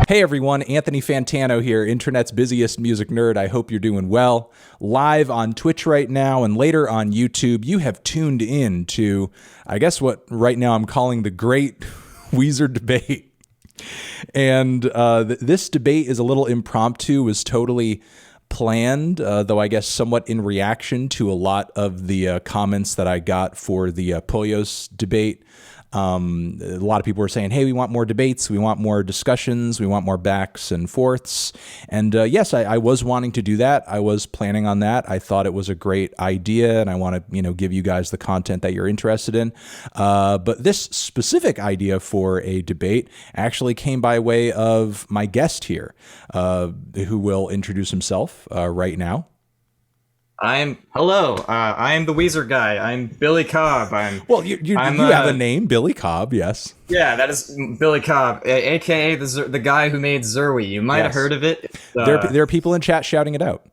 Hey everyone, Anthony Fantano here, internet's busiest music nerd. I hope you're doing well. Live on Twitch right now and later on YouTube, you have tuned in to, I guess what right now I'm calling the Great Weezer Debate. And this debate is a little impromptu, was totally planned, though I guess somewhat in reaction to a lot of the comments that I got for the Poyos debate. A lot of people were saying, hey, we want more debates, we want more discussions, we want more backs and forths. And yes, I was wanting to do that. I was planning on that. I thought it was a great idea, and I want to, give you guys the content that you're interested in. But this specific idea for a debate actually came by way of my guest here, who will introduce himself right now. Hello. I am the Weezer guy. I'm Billy Cobb. You have a name, Billy Cobb. Yes. Yeah, that is Billy Cobb, aka the guy who made Zerwi. You might have heard of it. There are people in chat shouting it out.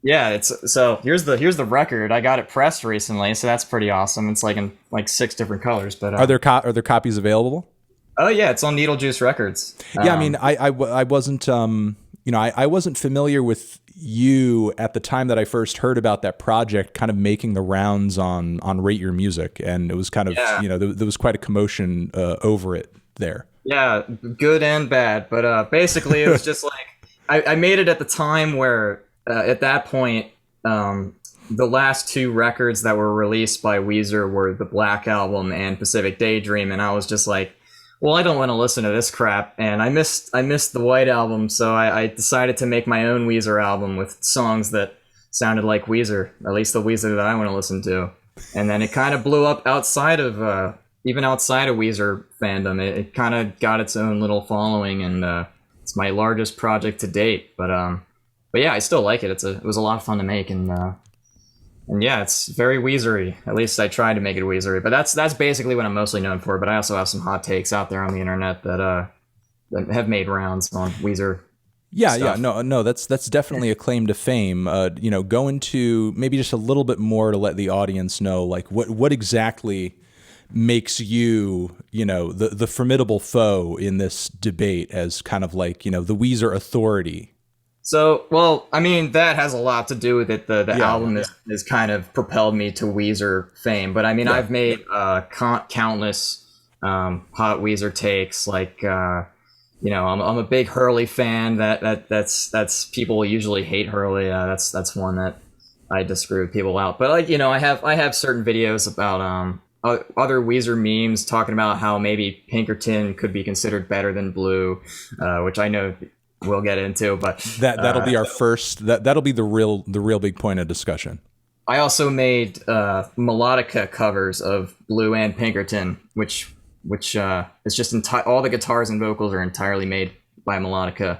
Yeah, here's the record. I got it pressed recently, so that's pretty awesome. It's like in 6 different colors. But are there copies available? Oh yeah, it's on Needle Juice Records. Yeah, I mean, I wasn't I wasn't familiar with you at the time that I first heard about that project kind of making the rounds on Rate Your Music, and it was kind of there was quite a commotion over it there. Yeah, good and bad, but basically it was just like I made it at the time where at that point the last 2 records that were released by Weezer were the Black Album and Pacific Daydream, and I was just like, well, I don't want to listen to this crap, and I missed the White Album, so I decided to make my own Weezer album with songs that sounded like Weezer, at least the Weezer that I want to listen to. And then it kind of blew up outside of even outside of Weezer fandom. It kind of got its own little following, and it's my largest project to date. But yeah, I still like it. It was a lot of fun to make, and yeah, it's very Weezery. At least I tried to make it Weezery. But that's basically what I'm mostly known for. But I also have some hot takes out there on the internet that have made rounds on Weezer. Yeah, stuff. no, that's definitely a claim to fame. Go into maybe just a little bit more to let the audience know, like what exactly makes you, the formidable foe in this debate as kind of like, the Weezer authority. So, well, I mean, that has a lot to do with it. The album has kind of propelled me to Weezer fame. But I mean, I've made countless hot Weezer takes. Like, I'm a big Hurley fan. That's people usually hate Hurley. That's one that I disagree with people out. But I have certain videos about other Weezer memes talking about how maybe Pinkerton could be considered better than Blue, which I know we'll get into, but that'll be our first. That'll be the real big point of discussion. I also made melodica covers of Blue and Pinkerton, which is just all the guitars and vocals are entirely made by melodica.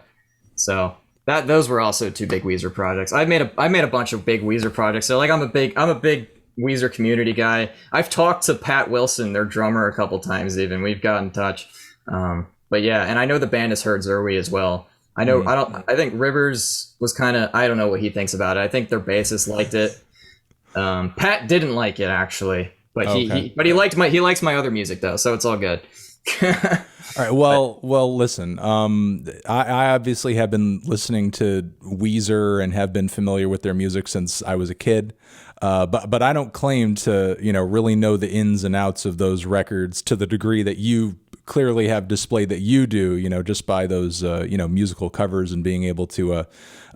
So those were also 2 big Weezer projects. I made a bunch of big Weezer projects. So I'm a big Weezer community guy. I've talked to Pat Wilson, their drummer, a couple times. Even we've got in touch. But yeah, and I know the band has heard Zerwi as well. I think Rivers was kind of, I don't know what he thinks about it. I think their bassist liked it. Pat didn't like it actually, but he likes my other music though, so it's all good. All right. Well, listen. I obviously have been listening to Weezer and have been familiar with their music since I was a kid. But I don't claim to, really know the ins and outs of those records to the degree that you clearly have displayed that you do, just by those, musical covers and being able to,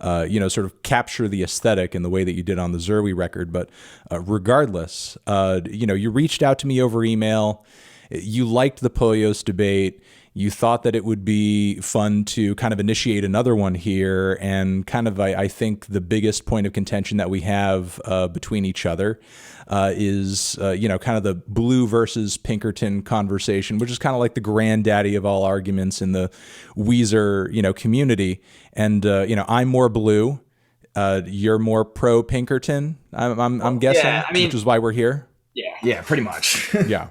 sort of capture the aesthetic in the way that you did on the Zerwi record. But regardless, you reached out to me over email. You liked the Poyos debate. You thought that it would be fun to kind of initiate another one here, and kind of, I think, the biggest point of contention that we have between each other is, kind of the Blue versus Pinkerton conversation, which is kind of like the granddaddy of all arguments in the Weezer, community. And, I'm more Blue. You're more pro Pinkerton, I'm guessing, yeah, I mean, which is why we're here. Yeah, pretty much. Yeah.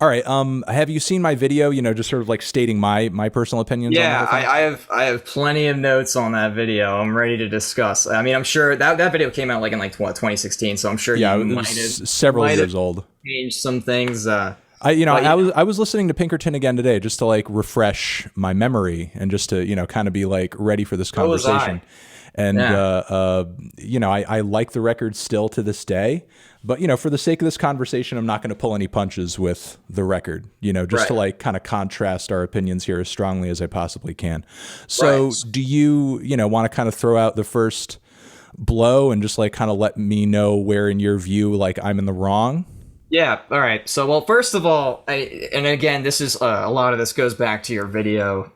All right. Have you seen my video? Just sort of like stating my personal opinions. Yeah, on the whole thing? I have plenty of notes on that video. I'm ready to discuss. I mean, I'm sure that video came out in 2016. So I'm sure it was several years old. Changed some things. I was listening to Pinkerton again today just to like refresh my memory and just to, kind of be like ready for this conversation. And, I like the record still to this day, but, for the sake of this conversation, I'm not going to pull any punches with the record, just to like kind of contrast our opinions here as strongly as I possibly can. So do you, want to kind of throw out the first blow and just like kind of let me know where in your view, like I'm in the wrong? Yeah. All right. So, well, first of all, and again, this is a lot of this goes back to your video,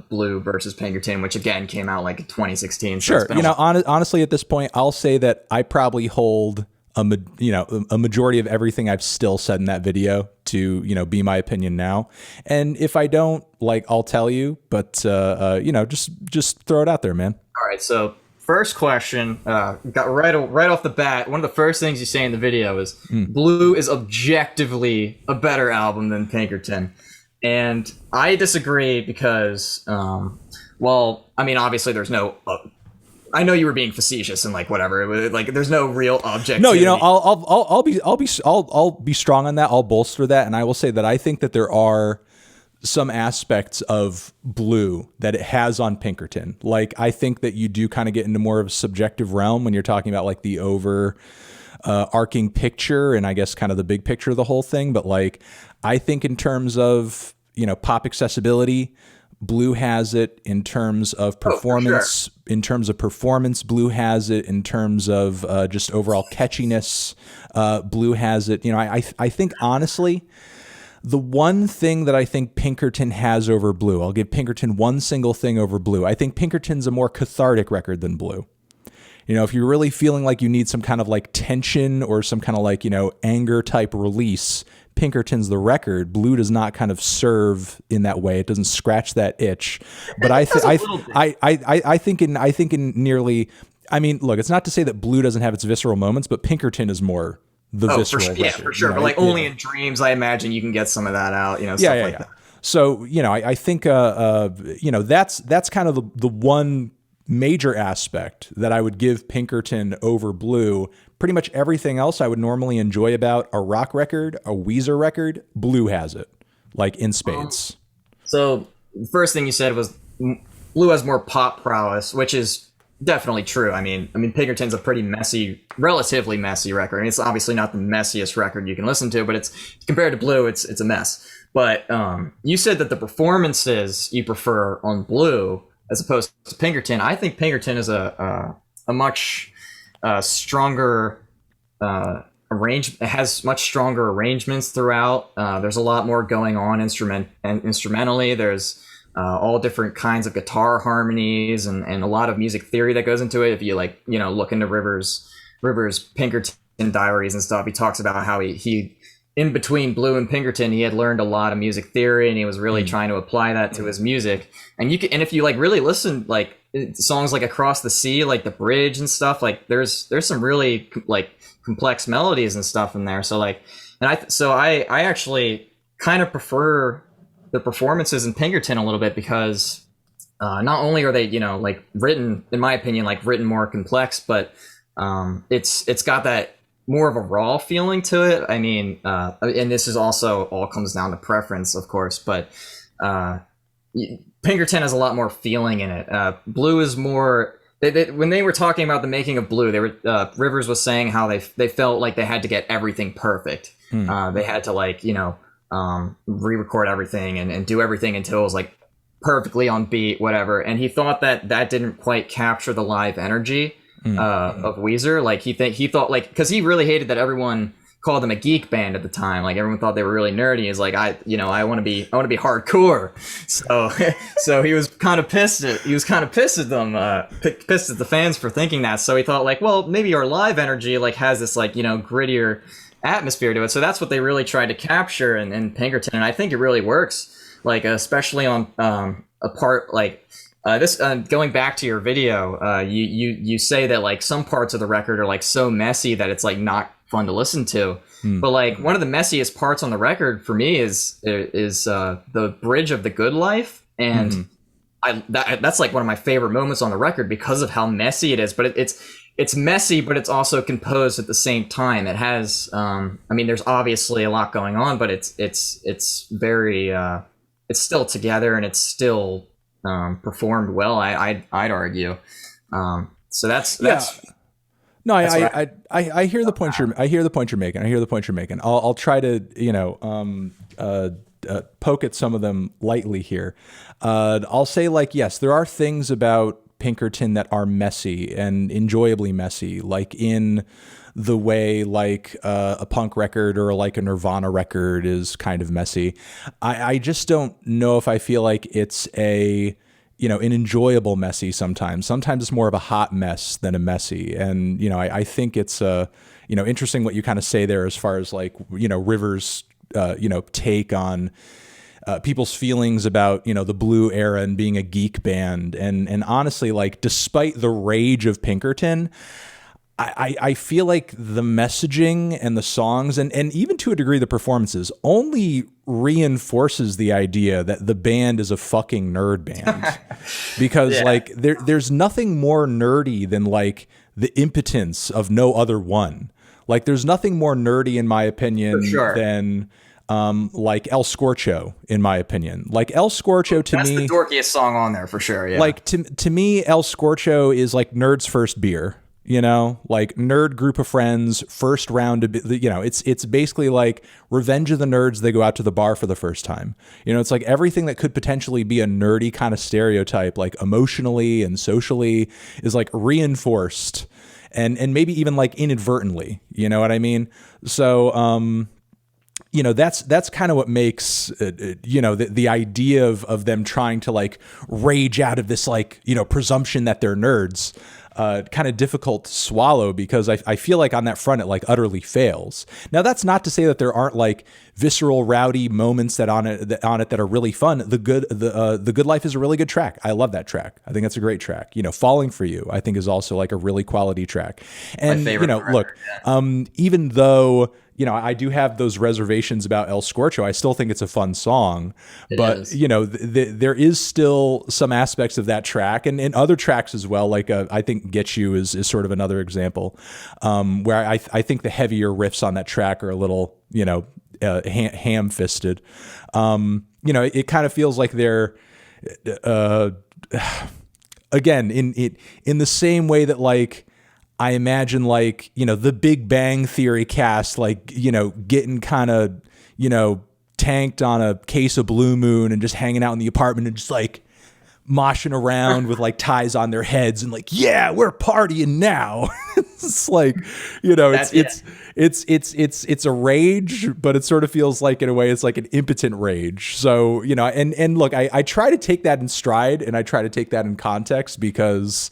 Blue versus Pinkerton, which again came out like in 2016. So sure. Honestly, at this point, I'll say that I probably hold a majority of everything I've still said in that video to, be my opinion now. And if I don't, like, I'll tell you, but, just throw it out there, man. All right. So, first question, got right off the bat. One of the first things you say in the video is Blue is objectively a better album than Pinkerton, and I disagree because, obviously there's no. I know you were being facetious and like whatever. Like, there's no real objectivity. No, I'll be strong on that. I'll bolster that, and I will say that I think that there are some aspects of Blue that it has on Pinkerton. Like, I think that you do kind of get into more of a subjective realm when you're talking about like the arcing picture and I guess kind of the big picture of the whole thing. But like, I think in terms of, pop accessibility, Blue has it. In terms of performance, Blue has it. In terms of just overall catchiness, Blue has it. I think honestly, the one thing that I think Pinkerton has over Blue, I'll give Pinkerton one single thing over Blue. I think Pinkerton's a more cathartic record than Blue. If you're really feeling like you need some kind of like tension or some kind of like, anger type release, Pinkerton's the record. Blue does not kind of serve in that way. It doesn't scratch that itch. But I think in nearly, I mean, look, it's not to say that Blue doesn't have its visceral moments, but Pinkerton is more the visceral record. Yeah, for sure. But like only in dreams, I imagine you can get some of that out, stuff like that. So, I think, that's kind of the one major aspect that I would give Pinkerton over Blue. Pretty much everything else I would normally enjoy about a rock record, a Weezer record, Blue has it, like in spades. So the first thing you said was Blue has more pop prowess, which is definitely true. I mean, Pinkerton's a pretty relatively messy record. And it's obviously not the messiest record you can listen to, but it's compared to Blue, it's a mess. But you said that the performances you prefer on Blue as opposed to Pinkerton. I think Pinkerton is a much stronger it has much stronger arrangements throughout. There's a lot more going on instrumentally. There's all different kinds of guitar harmonies and a lot of music theory that goes into it. If you like, look into Rivers Pinkerton diaries and stuff, he talks about how he in between Blue and Pinkerton, he had learned a lot of music theory and he was really trying to apply that to his music. And if you like really listen, like songs like Across the Sea, like the bridge and stuff, like there's some really like complex melodies and stuff in there. So like, I actually kind of prefer the performances in Pinkerton a little bit because not only are they, like written, in my opinion, like written more complex, but it's got that more of a raw feeling to it. I mean, and this is also all comes down to preference, of course, but Pinkerton has a lot more feeling in it. Blue is more. When they were talking about the making of Blue, Rivers was saying how they felt like they had to get everything perfect. They had to like re-record everything and do everything until it was like perfectly on beat, whatever. And he thought that didn't quite capture the live energy of Weezer. Like he thought like, because he really hated that everyone called them a geek band at the time. Like everyone thought they were really nerdy. He's like, I want to be hardcore. So he was kind of pissed at them, pissed at the fans for thinking that. So he thought like, well, maybe our live energy like has this like, grittier atmosphere to it. So that's what they really tried to capture in Pinkerton. And I think it really works. Like, especially on a part like this, going back to your video, you say that like some parts of the record are like so messy that it's like not fun to listen to. But like one of the messiest parts on the record for me is the bridge of The Good Life, and that's like one of my favorite moments on the record because of how messy it is. But it's messy, but it's also composed at the same time. It has, I mean, there's obviously a lot going on, but it's very, it's still together and it's still performed well. I'd argue. So that's Yeah. No, that's what I hear the point I hear the point you're making. I hear the point you're making. I'll try to, poke at some of them lightly here. I'll say, like, yes, there are things about Pinkerton that are messy and enjoyably messy, like in the way like a punk record or like a Nirvana record is kind of messy. I just don't know if I feel like it's an enjoyable messy sometimes. Sometimes it's more of a hot mess than a messy. And, I think it's, interesting what you kind of say there as far as like, Rivers, take on people's feelings about, the Blue era and being a geek band. And honestly, like, despite the rage of Pinkerton, I feel like the messaging and the songs and even to a degree the performances only reinforces the idea that the band is a fucking nerd band. Because like there's nothing more nerdy than like the impotence of no other one. Like there's nothing more nerdy in my opinion than like El Scorcho, in my opinion. Like El Scorcho to that's me, the dorkiest song on there for sure. Yeah. like to me, El Scorcho is like nerd's first beer. Like nerd group of friends, first round of, it's basically like Revenge of the Nerds. They go out to the bar for the first time. It's like everything that could potentially be a nerdy kind of stereotype, like emotionally and socially, is like reinforced and maybe even like inadvertently, you know what I mean? So, that's kind of what makes, the idea of them trying to like rage out of this, like, presumption that they're nerds, kind of difficult to swallow, because I feel like on that front it like utterly fails. Now that's not to say that there aren't like visceral, rowdy moments that on it that are really fun. The Good Life is a really good track. I love that track. I think that's a great track. Falling for You, I think, is also like a really quality track. And my favorite look, even though I do have those reservations about El Scorcho, I still think it's a fun song. But there is still some aspects of that track and other tracks as well. Like I think Get You is sort of another example, where I think the heavier riffs on that track are a little ham-fisted. It kind of feels like they're again in the same way that like I imagine like, the Big Bang Theory cast, like, getting kind of, tanked on a case of Blue Moon and just hanging out in the apartment and just like moshing around with like ties on their heads and like, yeah, we're partying now. It's like, it's a rage, but it sort of feels like in a way it's like an impotent rage. So, and look, I try to take that in stride and I try to take that in context because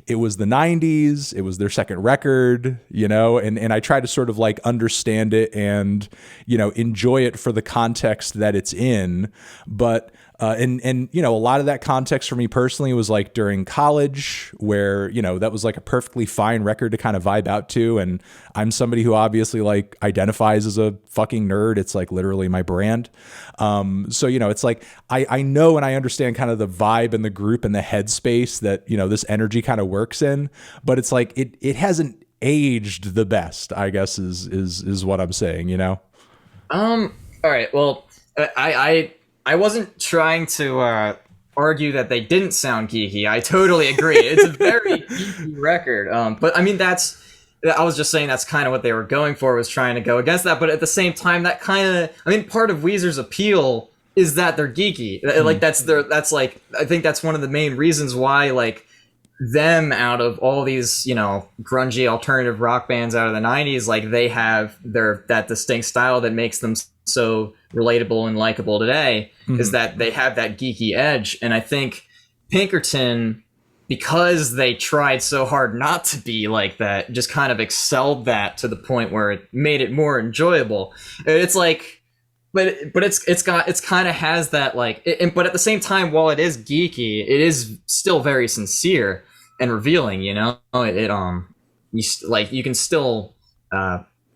it was the 90s, it was their second record, and I try to sort of like understand it and, enjoy it for the context that it's in. But and a lot of that context for me personally was like during college, where that was like a perfectly fine record to kind of vibe out to, and I'm somebody who obviously like identifies as a fucking nerd. It's like literally my brand. So it's like I know and I understand kind of the vibe and the group and the headspace that this energy kind of works in, but it's like it hasn't aged the best, I guess is what I'm saying. All right. Well, I wasn't trying to argue that they didn't sound geeky. I totally agree. It's a very geeky record. But I mean, I was just saying that's kind of what they were going for, was trying to go against that. But at the same time, that kind of, I mean, part of Weezer's appeal is that they're geeky. Like that's like, I think that's one of the main reasons why like them out of all these, grungy alternative rock bands out of the 90s, like they have that distinct style that makes them so relatable and likable today, is that they have that geeky edge. And I think Pinkerton, because they tried so hard not to be like that, just kind of excelled that to the point where it made it more enjoyable. It's like, but it's kind of has that like, but at the same time, while it is geeky, it is still very sincere and revealing. You can still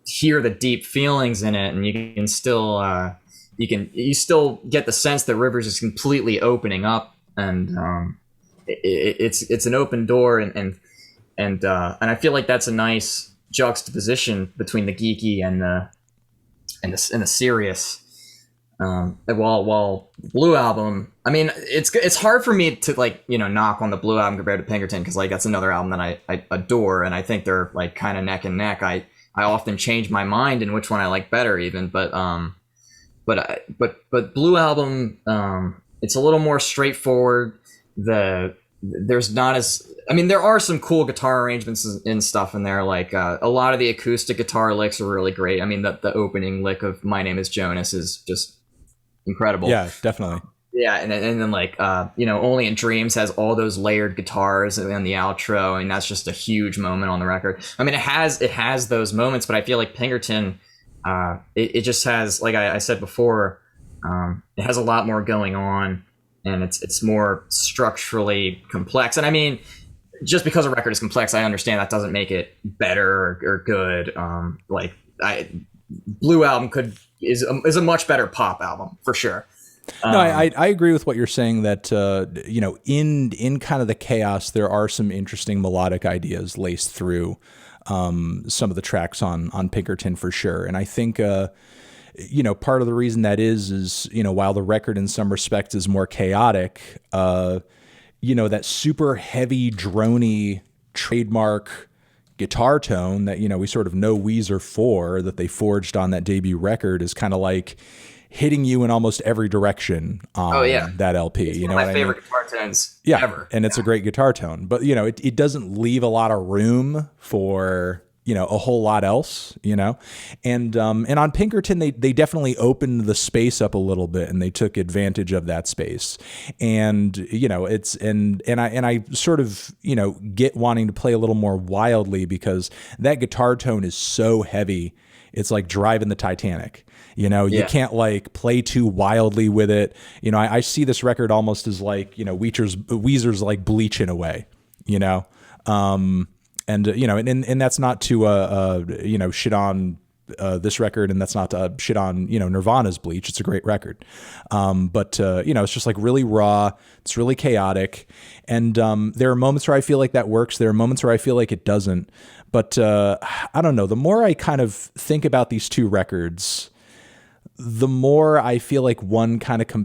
hear the deep feelings in it, and you can still you still get the sense that Rivers is completely opening up, and it's an open door, and and I feel like that's a nice juxtaposition between the geeky and the serious. While Blue Album, I mean, it's hard for me to like knock on the Blue Album compared to Pinkerton, because like that's another album that I adore, and I think they're like kind of neck and neck. I often change my mind in which one I like better, even, but Blue Album, it's a little more straightforward. There's not as, I mean, there are some cool guitar arrangements and stuff in there. Like a lot of the acoustic guitar licks are really great. I mean, the opening lick of "My Name Is Jonas" is just incredible. Yeah, definitely. Yeah, and then like "Only in Dreams" has all those layered guitars, and the outro, and that's just a huge moment on the record. I mean, it has those moments, but I feel like Pinkerton, it just has, like I said before, it has a lot more going on, and it's more structurally complex. And I mean, just because a record is complex, I understand that doesn't make it better or good. Blue Album is a much better pop album for sure. No, I agree with what you're saying, that in kind of the chaos, there are some interesting melodic ideas laced through some of the tracks on Pinkerton for sure. And I think part of the reason that is while the record in some respects is more chaotic, that super heavy droney trademark guitar tone that we sort of know Weezer for, that they forged on that debut record, is kind of like hitting you in almost every direction on that LP. It's one of my favorite guitar tones ever. And it's a great guitar tone, but it doesn't leave a lot of room for a whole lot else, and on Pinkerton, they definitely opened the space up a little bit, and they took advantage of that space. And I sort of get wanting to play a little more wildly, because that guitar tone is so heavy. It's like driving the Titanic. You can't like play too wildly with it. I see this record almost as like, Weezer's like Bleach in a way, and that's not to, shit on this record, and that's not to shit on, Nirvana's Bleach. It's a great record. But it's just like really raw. It's really chaotic. And there are moments where I feel like that works. There are moments where I feel like it doesn't. But I don't know. The more I kind of think about these two records, the more I feel like one kind of one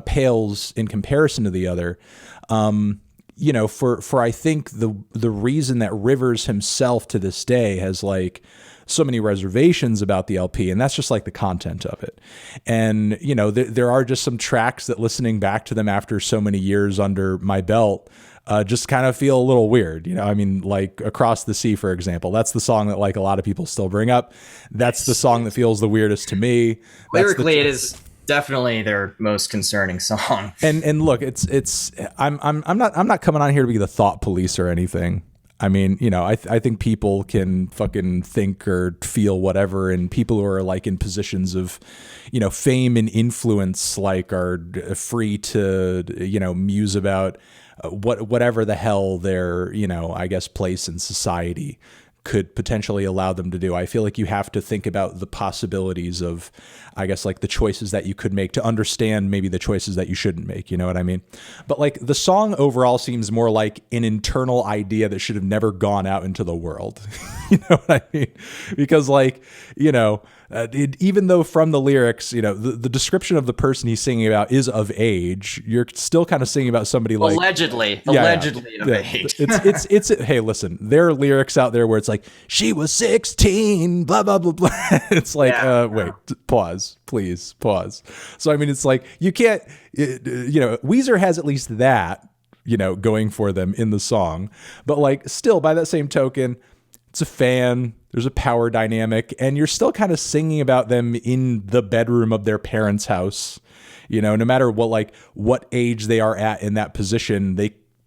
pales in comparison to the other. For I think the reason that Rivers himself to this day has like so many reservations about the LP, and that's just like the content of it. And there are just some tracks that, listening back to them after so many years under my belt, just kind of feel a little weird. I mean, like Across the Sea, for example, that's the song that like a lot of people still bring up. That's the song that feels the weirdest to me. Lyrically, it is definitely their most concerning song. And look, I'm not coming on here to be the thought police or anything. I mean, I think people can fucking think or feel whatever, and people who are like in positions of, fame and influence, like, are free to, muse about whatever the hell their, I guess, place in society could potentially allow them to do. I feel like you have to think about the possibilities of, I guess, like the choices that you could make to understand maybe the choices that you shouldn't make. You know what I mean? But like the song overall seems more like an internal idea that should have never gone out into the world. You know what I mean? Because like, even though from the lyrics, the description of the person he's singing about is of age, you're still kind of singing about somebody like allegedly of age. It's hey, listen, there are lyrics out there where it's like, she was 16, blah blah blah blah. It's like, wait, pause, please, pause. So I mean, it's like you can't, Weezer has at least that, going for them in the song, but like still by that same token, it's a fan. There's a power dynamic, and you're still kind of singing about them in the bedroom of their parents' house. No matter what age they are at in that position,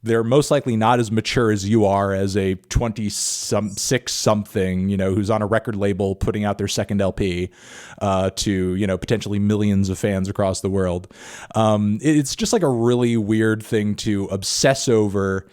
they're most likely not as mature as you are as a 26 something, who's on a record label putting out their second LP to, potentially millions of fans across the world. It's just like a really weird thing to obsess over.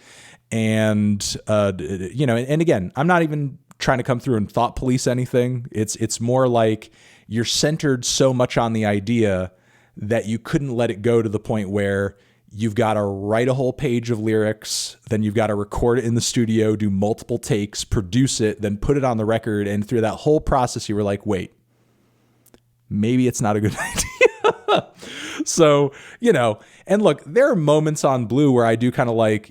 And, and again, I'm not even trying to come through and thought police anything. It's more like you're centered so much on the idea that you couldn't let it go to the point where you've got to write a whole page of lyrics, then you've got to record it in the studio, do multiple takes, produce it, then put it on the record. And through that whole process, you were like, wait, maybe it's not a good idea. So, and look, there are moments on Blue where I do kind of like,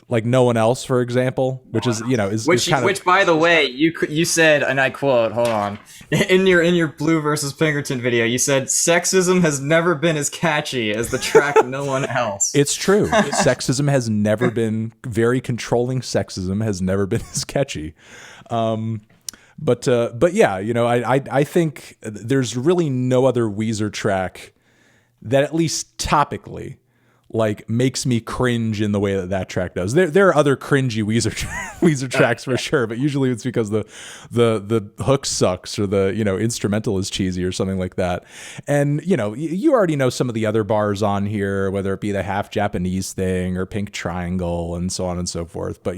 like No One Else, for example, which is, which by the way, you said, and I quote, hold on, in your Blue versus Pinkerton video, you said sexism has never been as catchy as the track No One Else. It's true. Sexism has never been, very controlling sexism has never been as catchy. But yeah, I think there's really no other Weezer track that, at least topically, like makes me cringe in the way that track does. There are other cringy Weezer tracks for sure, but usually it's because the hook sucks or the instrumental is cheesy or something like that. And you already know some of the other bars on here, whether it be the half Japanese thing or Pink Triangle and so on and so forth. But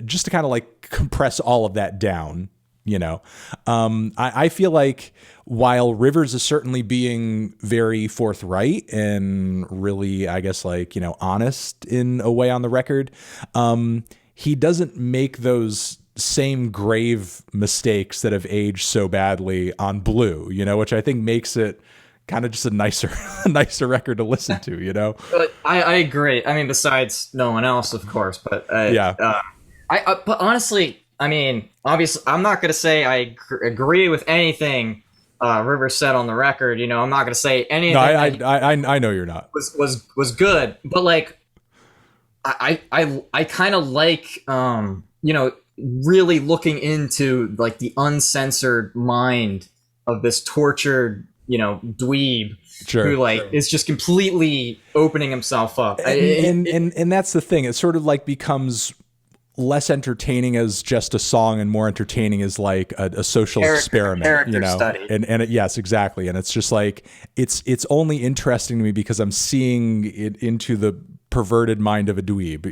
just to kind of like compress all of that down. I feel like while Rivers is certainly being very forthright and really, I guess, like, honest in a way on the record, he doesn't make those same grave mistakes that have aged so badly on Blue, which I think makes it kind of just a nicer record to listen to, I agree. I mean, besides No One Else, of course, but but honestly, I mean, obviously, I'm not going to say I agree with anything Rivers said on the record. I'm not going to say anything. No, I know you're not. Was good, but like, I kind of like really looking into like the uncensored mind of this tortured dweeb. Sure, who is just completely opening himself up. And that's the thing. It sort of like becomes less entertaining as just a song and more entertaining as like a social experiment, study. And yes, exactly. And it's just like, it's only interesting to me because I'm seeing it into the perverted mind of a dweeb,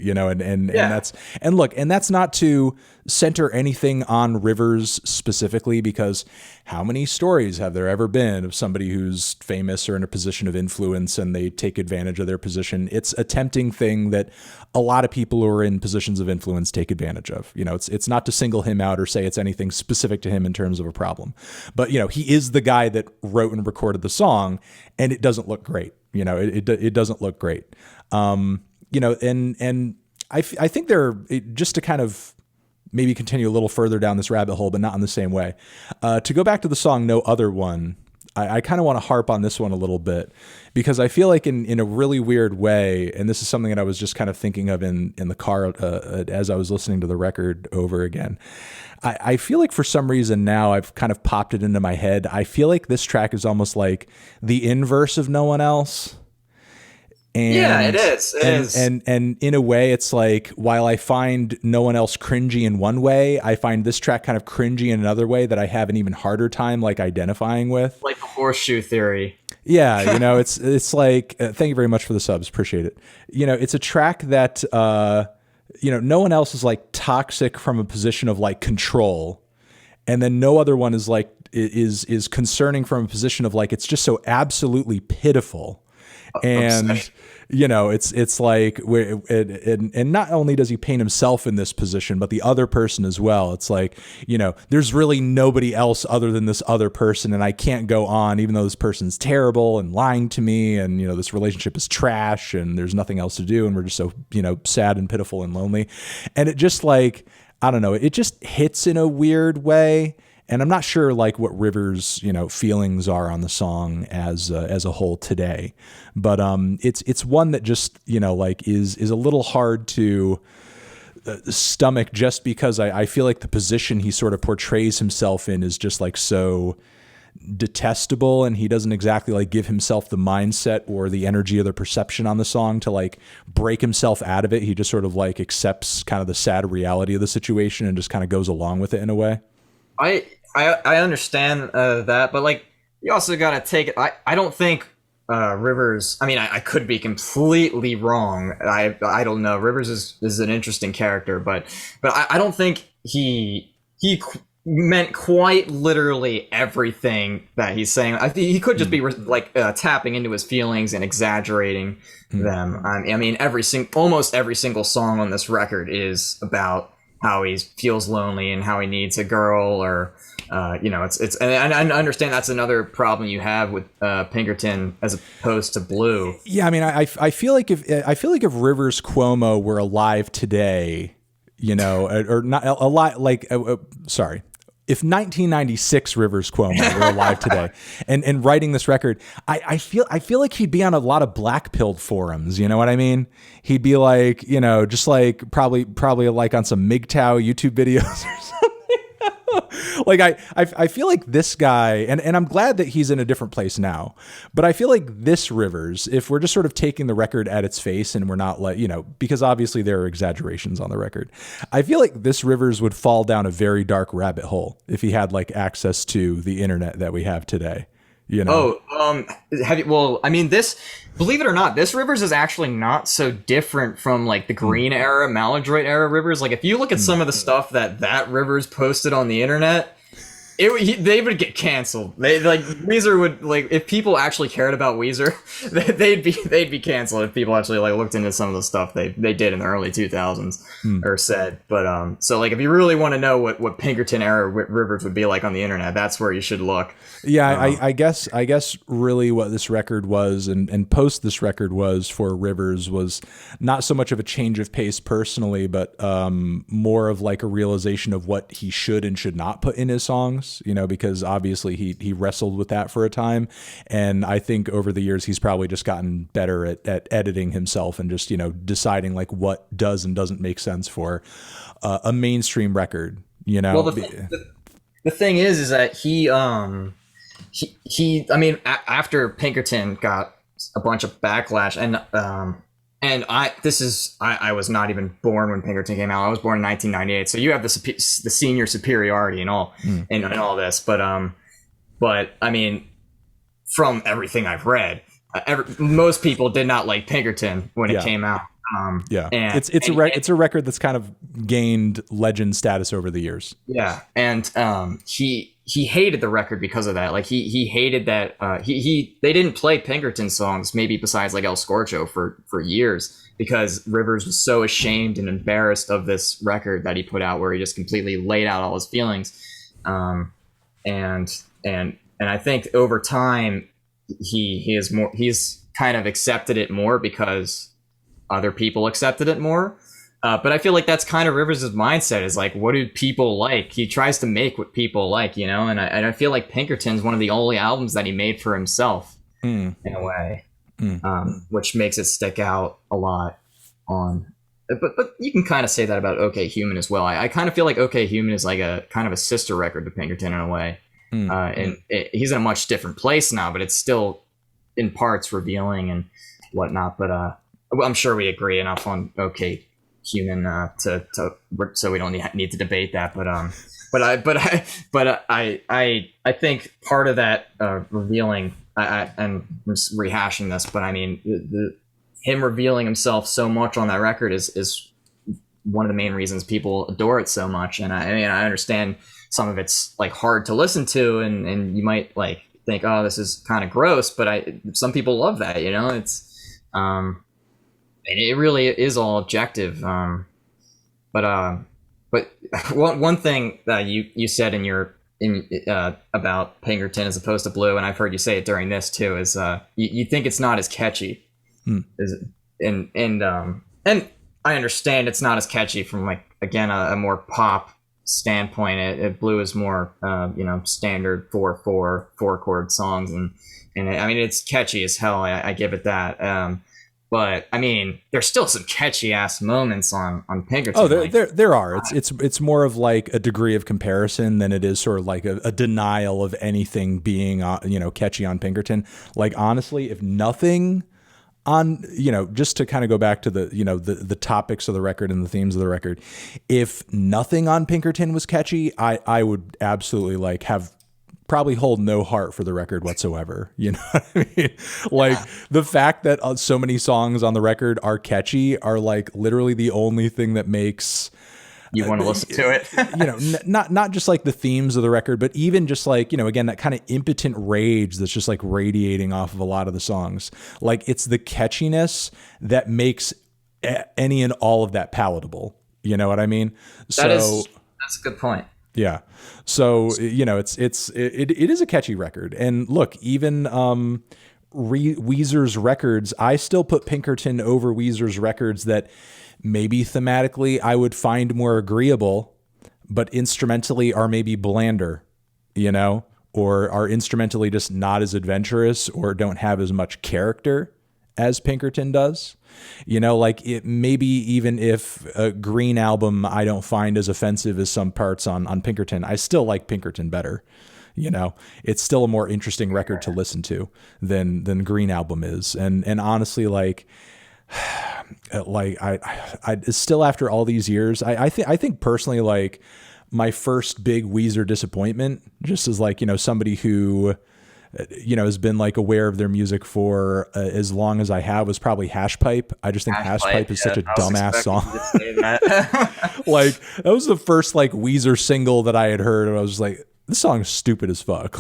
and that's not to center anything on Rivers specifically, because how many stories have there ever been of somebody who's famous or in a position of influence and they take advantage of their position? It's a tempting thing that a lot of people who are in positions of influence take advantage of. It's not to single him out or say it's anything specific to him in terms of a problem, but he is the guy that wrote and recorded the song, and it doesn't look great. It doesn't look great. And I think just to kind of maybe continue a little further down this rabbit hole, but not in the same way, to go back to the song No Other One, I kind of want to harp on this one a little bit, because I feel like in a really weird way, and this is something that I was just kind of thinking of in the car as I was listening to the record over again. I feel like for some reason now I've kind of popped it into my head. I feel like this track is almost like the inverse of No One Else. And, yeah, it is. And in a way, it's like, while I find No One Else cringy in one way, I find this track kind of cringy in another way that I have an even harder time like identifying with. Like the horseshoe theory. Yeah, it's like, thank you very much for the subs, appreciate it. It's a track that No One Else is like toxic from a position of like control, and then No Other One is like is concerning from a position of like, it's just so absolutely pitiful. And it's like, and not only does he paint himself in this position, but the other person as well. It's like, there's really nobody else other than this other person, and I can't go on, even though this person's terrible and lying to me, and this relationship is trash, and there's nothing else to do, and we're just so sad and pitiful and lonely. And it just like, I don't know, it just hits in a weird way. And I'm not sure like what Rivers, feelings are on the song as a whole today, but it's one that just like is a little hard to stomach, just because I feel like the position he sort of portrays himself in is just like so detestable, and he doesn't exactly like give himself the mindset or the energy or the perception on the song to like break himself out of it. He just sort of like accepts kind of the sad reality of the situation and just kind of goes along with it in a way. I understand that, but like, you also gotta take it. I don't think Rivers. I mean, I could be completely wrong. I don't know. Rivers is an interesting character, but I don't think he meant quite literally everything that he's saying. I think he could just be tapping into his feelings and exaggerating them. I mean, almost every single song on this record is about how he feels lonely and how he needs a girl, or it's. And I understand that's another problem you have with Pinkerton as opposed to Blue. Yeah, I mean, I feel like if Rivers Cuomo were alive today, or not alive, sorry. If 1996 Rivers Cuomo were alive today and writing this record, I feel like he'd be on a lot of black-pilled forums. You know what I mean? He'd be like, just like probably like on some MGTOW YouTube videos or something. Like I feel like this guy, and I'm glad that he's in a different place now, but I feel like this Rivers, if we're just sort of taking the record at its face and we're not because obviously there are exaggerations on the record, I feel like this Rivers would fall down a very dark rabbit hole if he had like access to the internet that we have today. I mean, believe it or not, this Rivers is actually not so different from like the Green era, Maladroit era Rivers. Like if you look at some of the stuff that Rivers posted on the internet, they would get canceled. Weezer would, like, if people actually cared about Weezer, they'd be canceled if people actually like looked into some of the stuff they did in the early 2000s or said. But so like if you really want to know what Pinkerton era Rivers would be like on the internet, that's where you should look. Yeah, I guess really what this record was and post this record was for Rivers was not so much of a change of pace personally, but more of like a realization of what he should and should not put in his songs. Because obviously he wrestled with that for a time. And I think over the years, he's probably just gotten better at editing himself and just, deciding like what does and doesn't make sense for a mainstream record, Well, the thing is that he I mean, after Pinkerton got a bunch of backlash and I was not even born when Pinkerton came out. I was born in 1998. So you have the senior superiority and all and all this. But I mean, from everything I've read, most people did not like Pinkerton when it came out. It's a record that's kind of gained legend status over the years. Yeah, and he hated the record because of that. Like he hated that they didn't play Pinkerton songs, maybe besides like El Scorcho for years, because Rivers was so ashamed and embarrassed of this record that he put out, where he just completely laid out all his feelings. And I think over time he's kind of accepted it more because other people accepted it more. But I feel like that's kind of Rivers' mindset, is like, what do people like? He tries to make what people like, and I feel like Pinkerton's one of the only albums that he made for himself in a way, which makes it stick out a lot on. But you can kind of say that about OK Human as well. I kind of feel like OK Human is like a kind of a sister record to Pinkerton in a way. And he's in a much different place now, but it's still in parts revealing and whatnot. But I'm sure we agree enough on OK Human to so we don't need to debate that. But I think part of that revealing, and I'm just rehashing this, but I mean him revealing himself so much on that record is one of the main reasons people adore it so much. And I mean, I understand some of it's like hard to listen to, and you might like think, oh, this is kind of gross, but some people love that, it's it really is all objective. But one thing that you said about Pinkerton as opposed to Blue, and I've heard you say it during this too, is you think it's not as catchy. And I understand it's not as catchy from like, again, a more pop standpoint. Blue is more standard 4 chord songs, and I mean it's catchy as hell. I give it that. But I mean, there's still some catchy ass moments on Pinkerton. Oh, there are. It's more of like a degree of comparison than it is sort of like a denial of anything being catchy on Pinkerton. Like honestly, if nothing on just to kind of go back to the topics of the record and the themes of the record, if nothing on Pinkerton was catchy, I would absolutely like probably hold no heart for the record whatsoever. You know what I mean? Like the fact that so many songs on the record are catchy are like literally the only thing that makes you want to listen to it. Not just like the themes of the record, but even just like, again, that kind of impotent rage that's just like radiating off of a lot of the songs. Like it's the catchiness that makes any and all of that palatable. You know what I mean? That's a good point. Yeah. So, it is a catchy record. And look, even Weezer's records, I still put Pinkerton over Weezer's records that maybe thematically I would find more agreeable, but instrumentally are maybe blander, or are instrumentally just not as adventurous or don't have as much character as Pinkerton does. Like it maybe even if a Green album I don't find as offensive as some parts on Pinkerton, I still like Pinkerton better. It's still a more interesting record to listen to than Green album is. And honestly, like I still, after all these years, I think personally, like my first big Weezer disappointment, just as like, somebody who, has been like aware of their music for as long as I have, was probably Hash Pipe. I just think Hash Pipe is such a dumbass song. Like that was the first like Weezer single that I had heard, and I was just like, this song is stupid as fuck.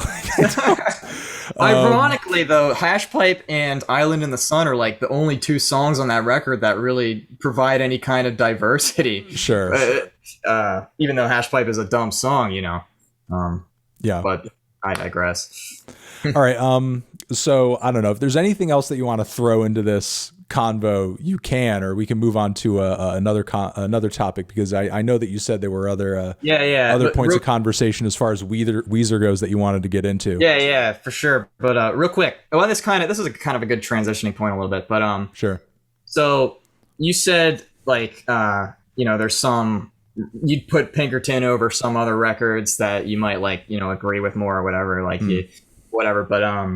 Ironically, though, Hash Pipe and Island in the Sun are like the only two songs on that record that really provide any kind of diversity. Sure. Even though Hash Pipe is a dumb song, Yeah. But I digress. All right. So I don't know if there's anything else that you want to throw into this convo, you can, or we can move on to another topic, because I know that you said there were other points of conversation as far as Weezer goes that you wanted to get into. Yeah, for sure. But real quick, well, this is a kind of a good transitioning point a little bit. But sure. So you said like there's some, you'd put Pinkerton over some other records that you might like agree with more or whatever, like whatever. But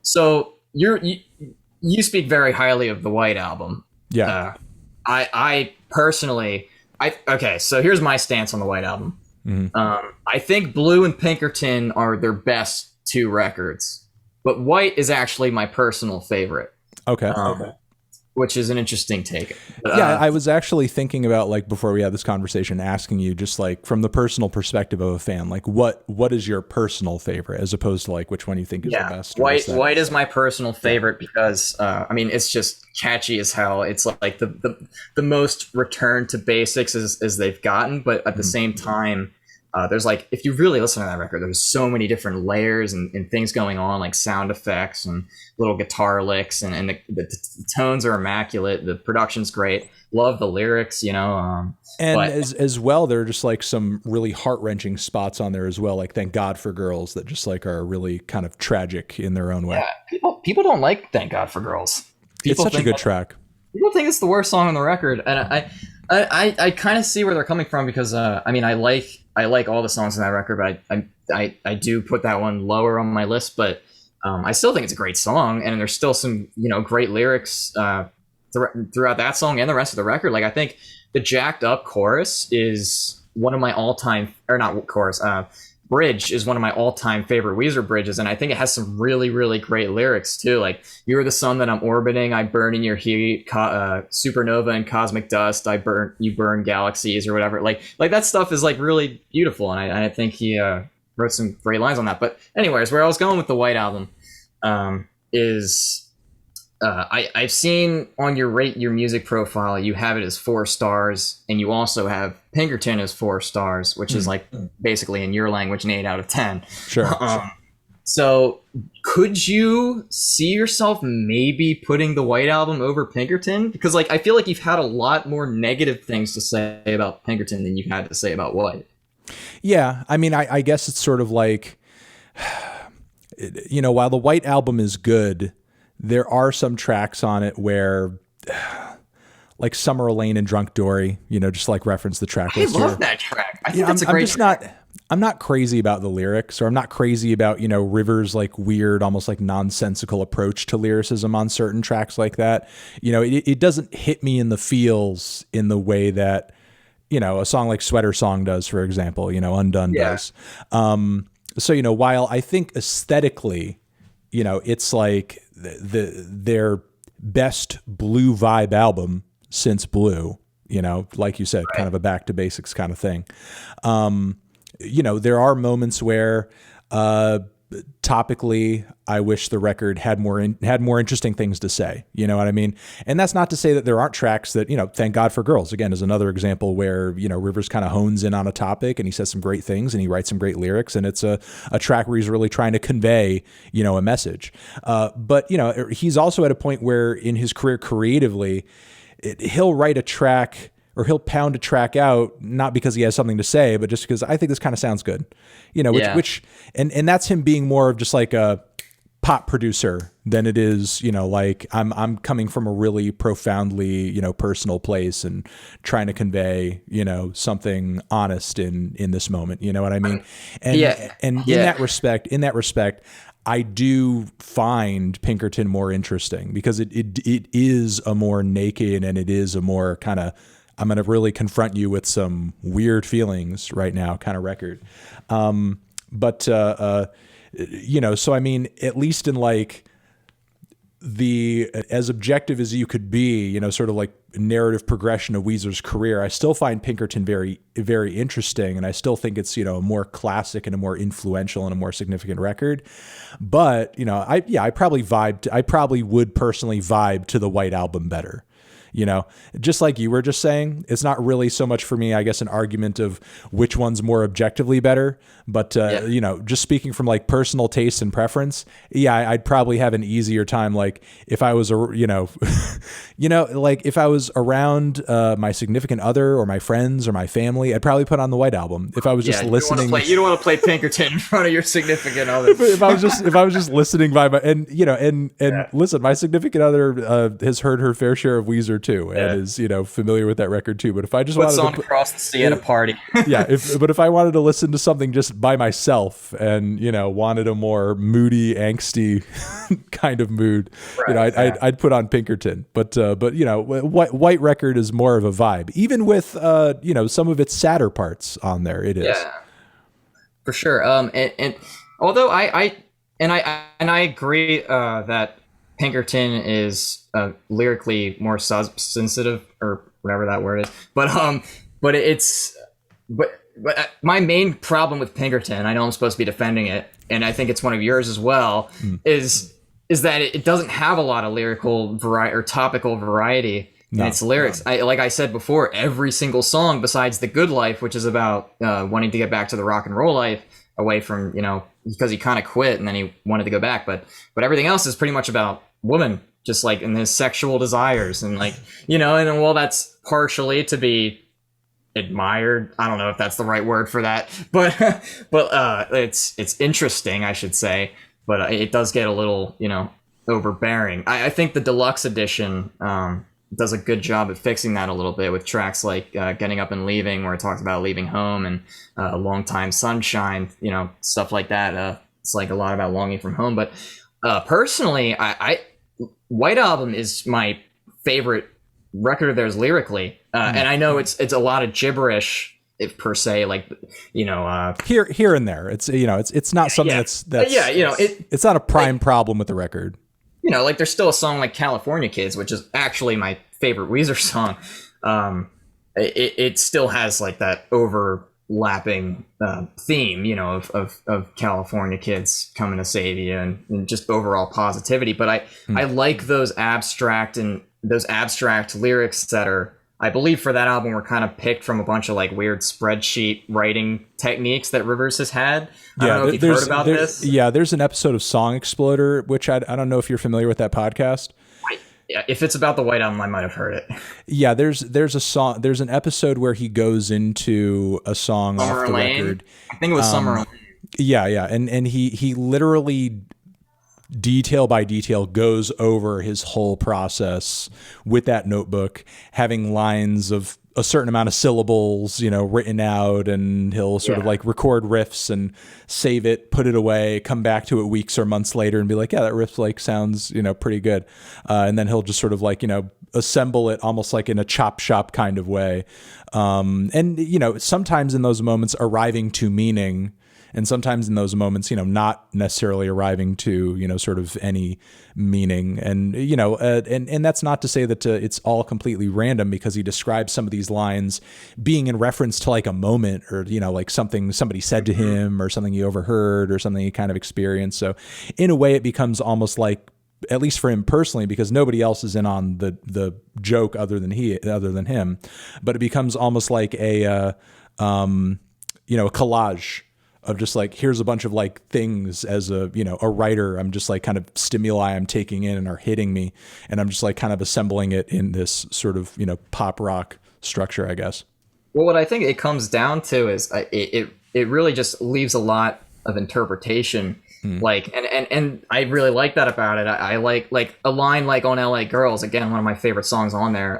so you speak very highly of the White Album. Yeah. I personally, okay, so here's my stance on the White Album. I think Blue and Pinkerton are their best two records, but White is actually my personal favorite. Okay. Which is an interesting take. I was actually thinking about, like, before we had this conversation, asking you just like from the personal perspective of a fan, like what is your personal favorite as opposed to like which one you think is the best? White is my personal favorite because it's just catchy as hell. It's like the most return to basics as they've gotten, but at the same time, there's like, if you really listen to that record, there's so many different layers and things going on, like sound effects and little guitar licks, and the tones are immaculate. The production's great. Love the lyrics, as well, there are just like some really heart-wrenching spots on there as well. Like Thank God for Girls, that just like are really kind of tragic in their own way. Yeah, people don't like Thank God for Girls. It's such a good track. People think it's the worst song on the record, and I kind of see where they're coming from, because I like all the songs on that record, but I do put that one lower on my list. But I still think it's a great song, and there's still some great lyrics throughout that song and the rest of the record. Like I think the jacked up chorus is one of my all-time, or not chorus, bridge is one of my all-time favorite Weezer bridges, and I think it has some really, really great lyrics too. Like, you're the sun that I'm orbiting, I burn in your heat, supernova and cosmic dust, you burn galaxies, or whatever. Like that stuff is like really beautiful, and I think he wrote some great lines on that. But anyways, where I was going with the White Album is I've seen on your rate your music profile, you have it as 4 stars, and you also have Pinkerton as 4 stars, which is like basically in your language an 8 out of 10. Sure. So could you see yourself maybe putting the White Album over Pinkerton? Because like I feel like you've had a lot more negative things to say about Pinkerton than you've had to say about White. Yeah, I mean, I guess it's sort of like, while the White Album is good, there are some tracks on it where, like Summer Lane and Drunk Dory, just like reference the track list. I love that track. I think that's a great track. I'm not crazy about the lyrics, or I'm not crazy about, River's like weird, almost like nonsensical approach to lyricism on certain tracks like that. It doesn't hit me in the feels in the way that, a song like Sweater Song does, for example, Undone does. So, while I think aesthetically, it's like their best Blue vibe album since Blue, you know, like you said, kind of a back to basics kind of thing. You know, there are moments where topically, I wish the record had more interesting things to say. You know what I mean? And that's not to say that there aren't tracks that, you know, Thank God for Girls, again, is another example where, you know, Rivers kind of hones in on a topic and he says some great things and he writes some great lyrics, and it's a track where he's really trying to convey, you know, a message. But, you know, he's also at a point where in his career creatively, he'll write a track or he'll pound a track out, not because he has something to say, but just because I think this kind of sounds good, you know, which that's him being more of just like a pop producer than it is, you know, like I'm coming from a really profoundly, you know, personal place and trying to convey, you know, something honest in this moment. You know what I mean? And in that respect, I do find Pinkerton more interesting because it is a more naked, and it is a more kind of, I'm going to really confront you with some weird feelings right now kind of record. But you know, so I mean, at least in like the, as objective as you could be, you know, sort of like narrative progression of Weezer's career, I still find Pinkerton very, very interesting. And I still think it's, you know, a more classic and a more influential and a more significant record. But, you know, I probably would personally vibe to the White Album better. You know, just like you were just saying, it's not really so much for me, I guess, an argument of which one's more objectively better. But, you know, just speaking from like personal taste and preference, I'd probably have an easier time. Like if I was, you know, like if I was around my significant other or my friends or my family, I'd probably put on the White Album. If I was just listening, you don't want to play Pinkerton in front of your significant other. if I was just listening by my, and you know, and listen, my significant other has heard her fair share of Weezer too, and is, you know, familiar with that record too. But if I just wanted to Across the Sea at a party, but if I wanted to listen to something just by myself, and you know, wanted a more moody, angsty kind of mood, you know, I'd put on Pinkerton. But you know, White Record is more of a vibe, even with you know, some of its sadder parts on there. It is, for sure. And although I agree that Pinkerton is lyrically more sensitive, or whatever that word is, but my main problem with Pinkerton, I know I'm supposed to be defending it, and I think it's one of yours as well, is that it doesn't have a lot of lyrical variety or topical variety in its lyrics. Like I said before, every single song besides The Good Life, which is about wanting to get back to the rock and roll life away from, you know, because he kind of quit and then he wanted to go back, but everything else is pretty much about women, just like in his sexual desires, and like, you know, and while that's partially to be admired, I don't know if that's the right word for that, but it's interesting, I should say, but it does get a little, you know, overbearing. I think the deluxe edition does a good job at fixing that a little bit with tracks like Getting Up and Leaving, where it talks about leaving home, and Long Time Sunshine, you know, stuff like that. It's like a lot about longing from home. But personally, I White Album is my favorite record of theirs lyrically, and I know it's a lot of gibberish, if per se, like, you know, here and there. It's, you know, it's not something that's you know, it's not a prime problem with the record. You know, like there's still a song like California Kids, which is actually my favorite Weezer song. It still has like that overlapping theme, you know, of California Kids coming to save you, and just overall positivity. But I like those abstract lyrics that are, I believe for that album, were kind of picked from a bunch of like weird spreadsheet writing techniques that Rivers has had. I don't know if you've heard about this. Yeah, there's an episode of Song Exploder, which I don't know if you're familiar with that podcast. Yeah, if it's about the White Album, I might have heard it. Yeah, there's an episode where he goes into a song Summer off the Lane. record. I think it was Summer Lane. Yeah, and he literally, detail by detail, goes over his whole process with that notebook, having lines of a certain amount of syllables, you know, written out, and he'll sort of like record riffs and save it, put it away, come back to it weeks or months later and be like, yeah, that riff like sounds, you know, pretty good. And then he'll just sort of like, you know, assemble it almost like in a chop shop kind of way. And, you know, sometimes in those moments arriving to meaning, and sometimes in those moments, not necessarily arriving to, sort of any meaning. And, and that's not to say that it's all completely random, because he describes some of these lines being in reference to like a moment, or, like something somebody said to him, or something he overheard, or something he kind of experienced. So in a way it becomes almost like, at least for him personally, because nobody else is in on the joke other than him, but it becomes almost like a collage of just like, here's a bunch of like things as a writer. I'm just like kind of stimuli I'm taking in and are hitting me, and I'm just like kind of assembling it in this sort of, pop rock structure, I guess. Well, what I think it comes down to is it really just leaves a lot of interpretation. Like, and I really like that about it. I like a line like on LA Girls, again, one of my favorite songs on there.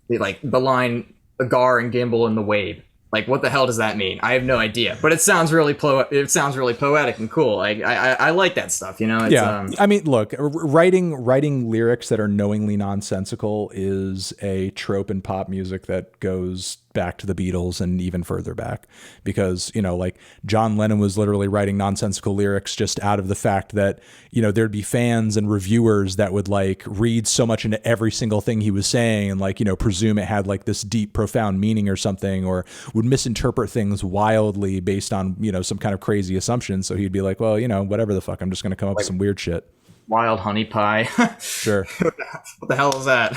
Like the line, "Agar and Gimbal and the Wave." Like, what the hell does that mean? I have no idea, but it sounds really poetic and cool. Like, I like that stuff, It's, yeah. I mean, look, writing lyrics that are knowingly nonsensical is a trope in pop music that goes back to the Beatles and even further back, because, like John Lennon was literally writing nonsensical lyrics just out of the fact that, there'd be fans and reviewers that would like read so much into every single thing he was saying and like, presume it had like this deep, profound meaning or something, or would misinterpret things wildly based on, some kind of crazy assumption. So he'd be like, well, whatever the fuck, I'm just going to come up with some weird shit. Wild honey pie. Sure. What the hell is that?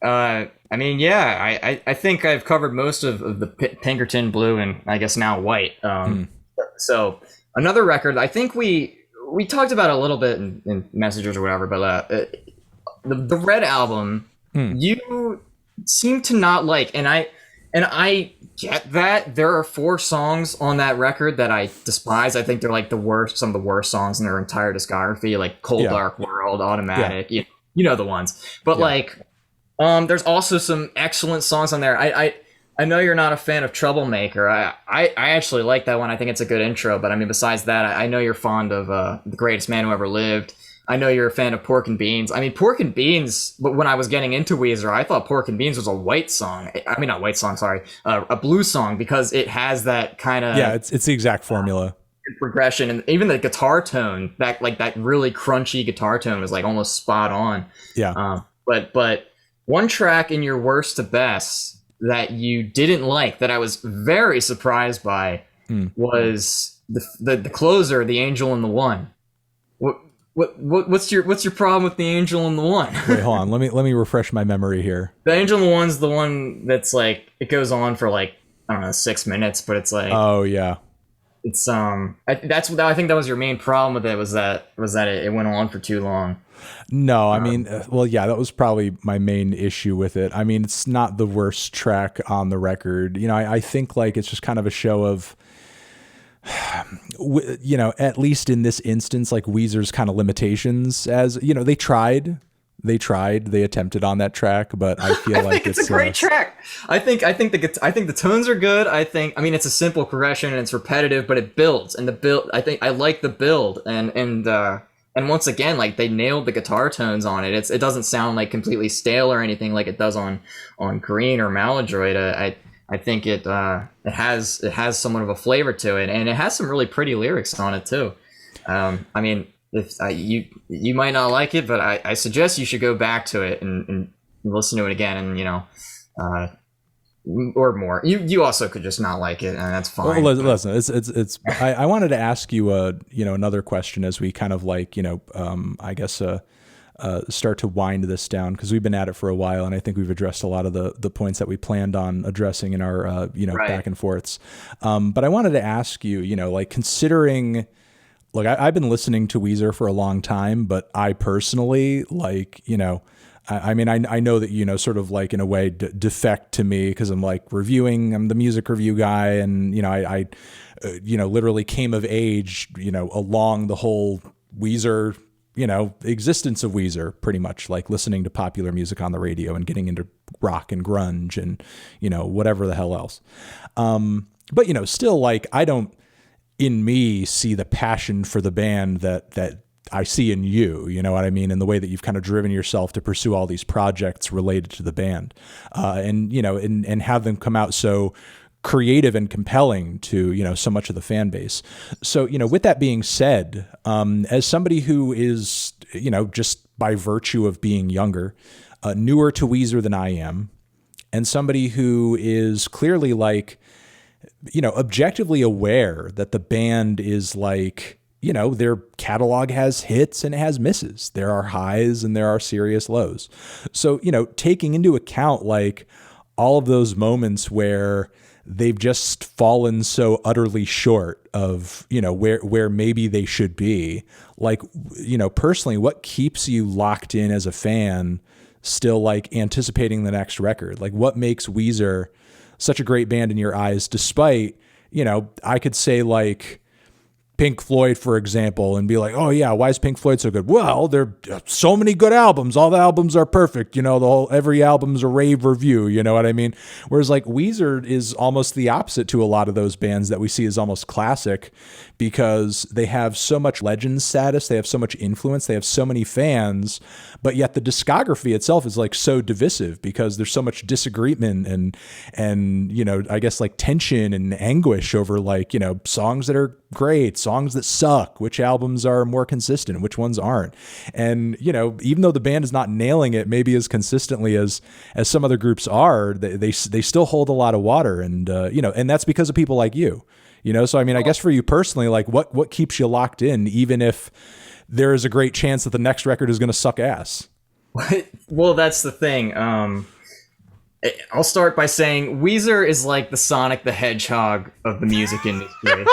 I mean, yeah, I think I've covered most of the Pinkerton, Blue, and I guess now White. So another record, I think we talked about it a little bit in messages or whatever, but the Red album, you seem to not like, and I get that. There are 4 songs on that record that I despise. I think they're like some of the worst songs in their entire discography, like Cold Dark World, Automatic, you know the ones. But like, there's also some excellent songs on there. I know you're not a fan of Troublemaker. I actually like that one. I think it's a good intro. But I mean, besides that, I know you're fond of The Greatest Man Who Ever Lived. I know you're a fan of Pork and Beans. I mean, Pork and Beans, when I was getting into Weezer, I thought Pork and Beans was a white song. I mean, not white song, sorry. A blues song, because it has that kind of... Yeah, it's the exact formula. Progression, and even the guitar tone, that really crunchy guitar tone was like almost spot on. Yeah. But one track in your worst to best that you didn't like, that I was very surprised by, was the closer, The Angel and the One. What's your problem with The Angel and the One? Wait, hold on. Let me refresh my memory here. The Angel and the One's the one that's like, it goes on for like, I don't know, 6 minutes, but it's like, oh yeah, it's I think that was your main problem with it, was that it went on for too long. No, I mean, well, yeah, that was probably my main issue with it. I mean, it's not the worst track on the record. I think like it's just kind of a show of, at least in this instance, like Weezer's kind of limitations, as they they attempted on that track, but I feel like it's a great track. I think the tones are good. I mean, it's a simple progression and it's repetitive, but it builds, and I like the build, and once again, like, they nailed the guitar tones on it. It doesn't sound like completely stale or anything like it does on Green or Maladroit. I think it has somewhat of a flavor to it, and it has some really pretty lyrics on it too. I mean, if you might not like it, but I suggest you should go back to it and listen to it again, and or more. You also could just not like it, and that's fine. Well, listen, it's. I wanted to ask you another question as we kind of like I guess start to wind this down, because we've been at it for a while, and I think we've addressed a lot of the points that we planned on addressing in our right. back and forths. But I wanted to ask you, like, considering, look, I've been listening to Weezer for a long time, but I personally I mean, I know that, sort of like in a way defect to me, because I'm like I'm the music review guy. And, I literally came of age, along the whole Weezer, existence of Weezer, pretty much, like listening to popular music on the radio and getting into rock and grunge and, whatever the hell else. But, still, like, I don't in me see the passion for the band that I see in you, you know what I mean? In the way that you've kind of driven yourself to pursue all these projects related to the band, and have them come out so creative and compelling to, so much of the fan base. So, with that being said, as somebody who is, just by virtue of being younger, newer to Weezer than I am, and somebody who is clearly like, objectively aware that the band is like, their catalog has hits and it has misses. There are highs and there are serious lows. So, taking into account like all of those moments where they've just fallen so utterly short of, where maybe they should be, like, personally, what keeps you locked in as a fan, still like anticipating the next record? Like, what makes Weezer such a great band in your eyes, despite, I could say like Pink Floyd, for example, and be like, oh yeah, why is Pink Floyd so good? Well, there are so many good albums. All the albums are perfect. Every album's a rave review. You know what I mean? Whereas like Weezer is almost the opposite to a lot of those bands that we see as almost classic, because they have so much legend status. They have so much influence. They have so many fans, but yet the discography itself is like so divisive because there's so much disagreement and, I guess like tension and anguish over like, songs that are great, songs that suck, which albums are more consistent, which ones aren't. And, even though the band is not nailing it maybe as consistently as some other groups are, they still hold a lot of water. And, and that's because of people like you, so, I mean, I guess for you personally, like what keeps you locked in, even if there is a great chance that the next record is going to suck ass? Well, that's the thing. I'll start by saying Weezer is like the Sonic the Hedgehog of the music industry.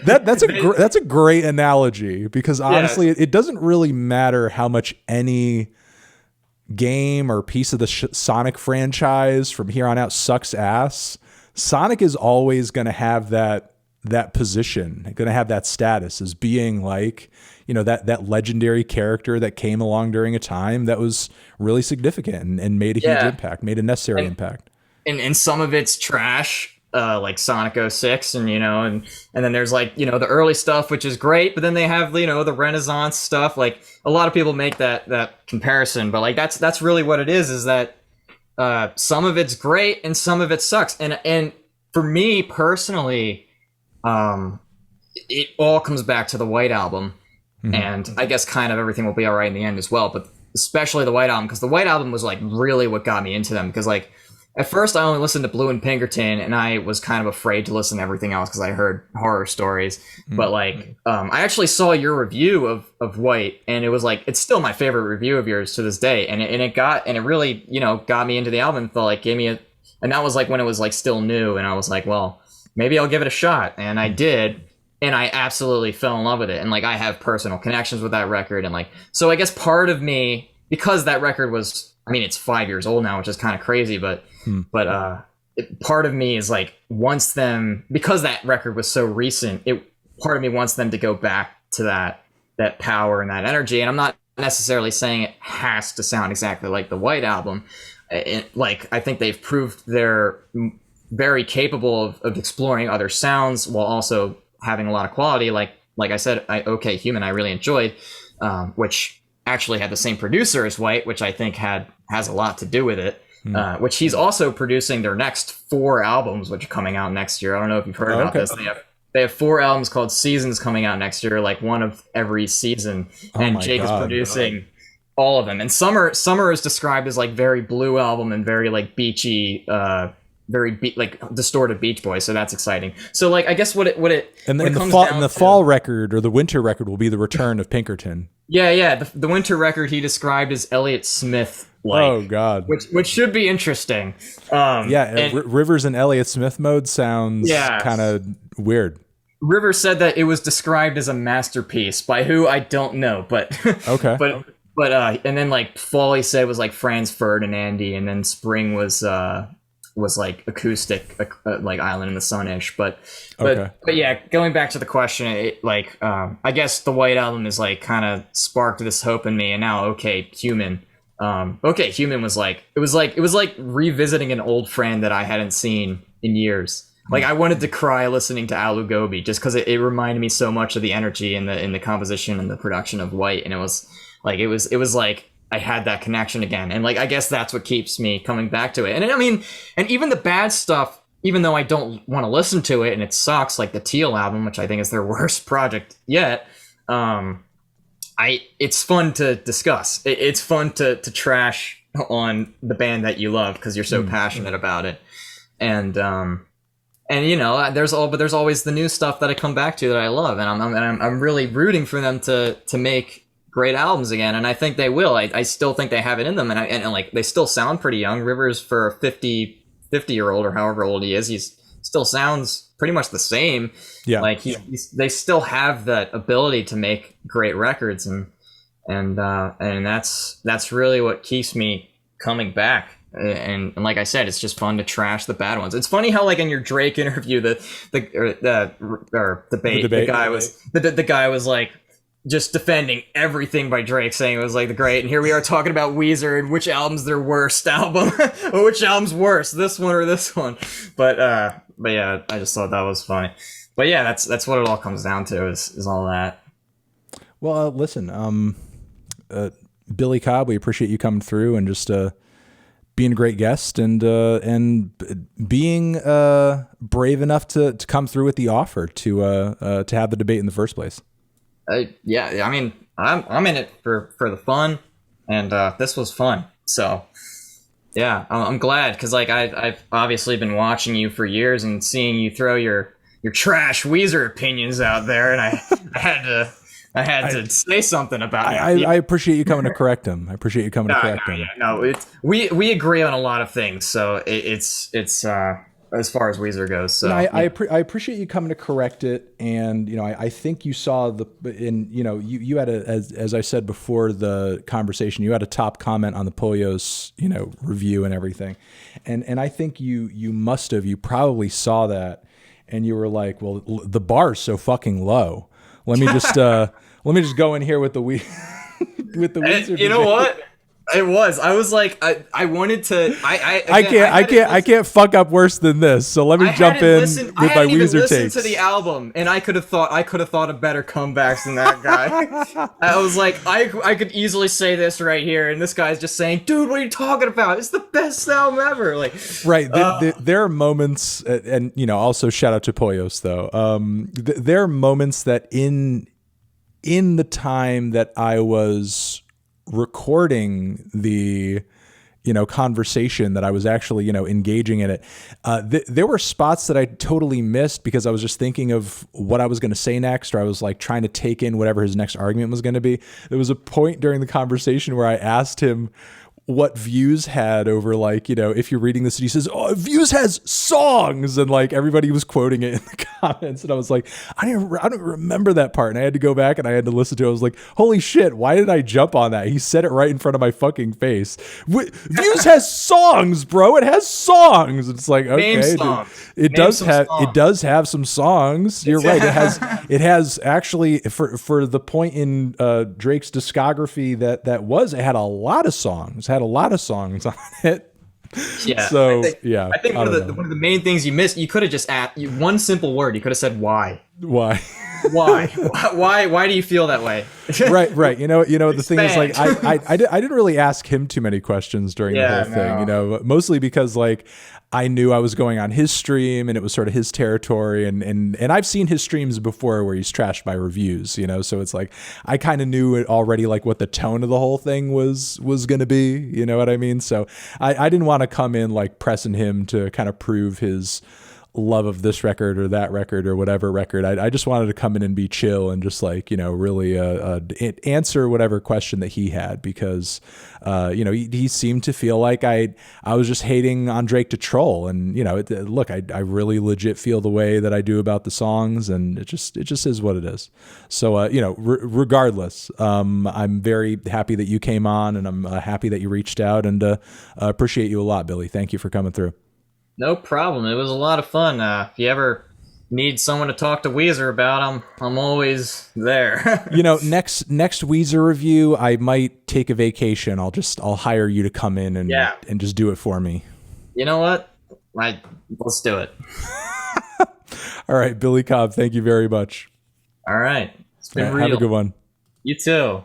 That's a great analogy, because honestly, it doesn't really matter how much any game or piece of the Sonic franchise from here on out sucks ass. Sonic is always going to have that position, going to have that status as being like, that legendary character that came along during a time that was really significant and made a huge impact, made a necessary impact. And some of it's trash, like Sonic 06, and then there's like, the early stuff, which is great, but then they have, the Renaissance stuff. Like a lot of people make that comparison, but like that's really what it is that some of it's great and some of it sucks. And for me personally, it all comes back to the White Album. Mm-hmm. And I guess kind of everything will be all right in the end as well, but especially the White Album, because the White Album was like really what got me into them. Because like at first I only listened to Blue and Pinkerton, and I was kind of afraid to listen to everything else because I heard horror stories. Mm-hmm. But like I actually saw your review of White, and it was like, it's still my favorite review of yours to this day, and it really got me into the album. Felt like gave me and that was like when it was like still new, and I was like, well, maybe I'll give it a shot, and I did. And I absolutely fell in love with it. And like, I have personal connections with that record. And like, so I guess part of me, because that record was, I mean, it's 5 years old now, which is kind of crazy, but part of me is like, because that record was so recent, part of me wants them to go back to that power and that energy. And I'm not necessarily saying it has to sound exactly like the White Album. I think they've proved they're very capable of exploring other sounds while also having a lot of quality. Like I said, OK Human, I really enjoyed, which actually had the same producer as White, which I think has a lot to do with it. Which he's also producing their next 4 albums, which are coming out next year. I don't know if you've heard about this. They have 4 albums called Seasons coming out next year, like one of every season. And Jake is producing all of them. And Summer is described as like very Blue Album and very like beachy, like distorted Beach Boys, so that's exciting. So like, I guess the fall record or the winter record will be the return of Pinkerton. Yeah. The winter record he described as Elliott Smith. Oh God, which should be interesting. Rivers in Elliott Smith mode sounds kind of weird. Rivers said that it was described as a masterpiece by who I don't know, but okay. but and then like fall he said was like Franz Ferdinandi, and then spring was like acoustic, like Island in the Sun-ish, but yeah, going back to the question, I guess the White Album is like kind of sparked this hope in me, and now OK Human was like, it was like revisiting an old friend that I hadn't seen in years. Like I wanted to cry listening to Alu Gobi just because it reminded me so much of the energy in the composition and the production of White, and it was like I had that connection again. And like, I guess that's what keeps me coming back to it. And I mean, and even the bad stuff, even though I don't want to listen to it and it sucks, like the Teal album, which I think is their worst project yet. It's fun to discuss. It's fun to trash on the band that you love because you're so passionate about it. And you know, there's always the new stuff that I come back to that I love, and I'm really rooting for them to make great albums again, and I think they will. I still think they have it in them, and like they still sound pretty young. Rivers, for a 50-year-old or however old he is, he's still sounds pretty much the same. Yeah, like they still have that ability to make great records, and that's really what keeps me coming back. And like I said, it's just fun to trash the bad ones. It's funny how, like, in your Drake interview, the debate, the guy was like just defending everything by Drake, saying it was like the great, and here we are talking about Weezer and which album's their worst album, or which album's worse, this one or this one. But yeah, I just thought that was funny. But yeah, that's what it all comes down to is all that. Well, listen, Billy Cobb, we appreciate you coming through and just being a great guest and being brave enough to come through with the offer to have the debate in the first place. Yeah, I mean, I'm in it for the fun, and this was fun. So yeah, I'm glad, because like I've obviously been watching you for years and seeing you throw your trash Weezer opinions out there, and I had to say something about it. I appreciate you coming to correct him. I appreciate you coming to correct him. Yeah, no, we agree on a lot of things, so it's as far as Weezer goes. So I appreciate you coming to correct it, and you know, I think you saw you had as I said before the conversation, you had a top comment on the Poyos review and everything, and I think you probably saw that, and you were like, well, the bar's so fucking low. Let me just go in here with the Weezer. You know what? It was. I was like, I wanted to. I can't fuck up worse than this. So let me jump in with my Weezer takes. Listen to the album, and I could have thought of better comebacks than that guy. I was like, I could easily say this right here, and this guy's just saying, "Dude, what are you talking about? It's the best album ever!" Like, right. There are moments, and also shout out to Poyos though. There are moments that in the time that I was recording the conversation, that I was actually engaging in it, there were spots that I totally missed because I was just thinking of what I was going to say next, or I was like trying to take in whatever his next argument was going to be. There was a point during the conversation where I asked him what Views had over, like, if you're reading this, and he says, "Oh, Views has songs," and like everybody was quoting it in the comments, and I was like, I don't remember that part, and I had to go back and I had to listen to it. I was like, holy shit, why did I jump on that? He said it right in front of my fucking face. Views has songs, bro. It has songs. It's like, okay, it does have some songs. You're right. It has actually, for the point in Drake's discography that it had a lot of songs. On it. Yeah. So I think one of the main things you missed, you could have just asked one simple word. You could have said why. Why? Why do you feel that way? Right. The thing is, like, I didn't really ask him too many questions during the whole thing, mostly because, like, I knew I was going on his stream and it was sort of his territory, and I've seen his streams before where he's trashed by reviews, so it's like I kind of knew it already, like what the tone of the whole thing was going to be, you know what I mean? So I didn't want to come in like pressing him to kind of prove his love of this record or that record or whatever record. I just wanted to come in and be chill and just like, really answer whatever question that he had, because he seemed to feel like I was just hating on Drake to troll, and look, I really legit feel the way that I do about the songs, and it just is what it is. So regardless, I'm very happy that you came on, and I'm happy that you reached out, and appreciate you a lot, Billy. Thank you for coming through. No problem. It was a lot of fun. If you ever need someone to talk to Weezer about, I'm always there. Next Weezer review, I might take a vacation. I'll hire you to come in and just do it for me. You know what? Let's do it. All right, Billy Cobb, thank you very much. All right. It's been real. Have a good one. You too.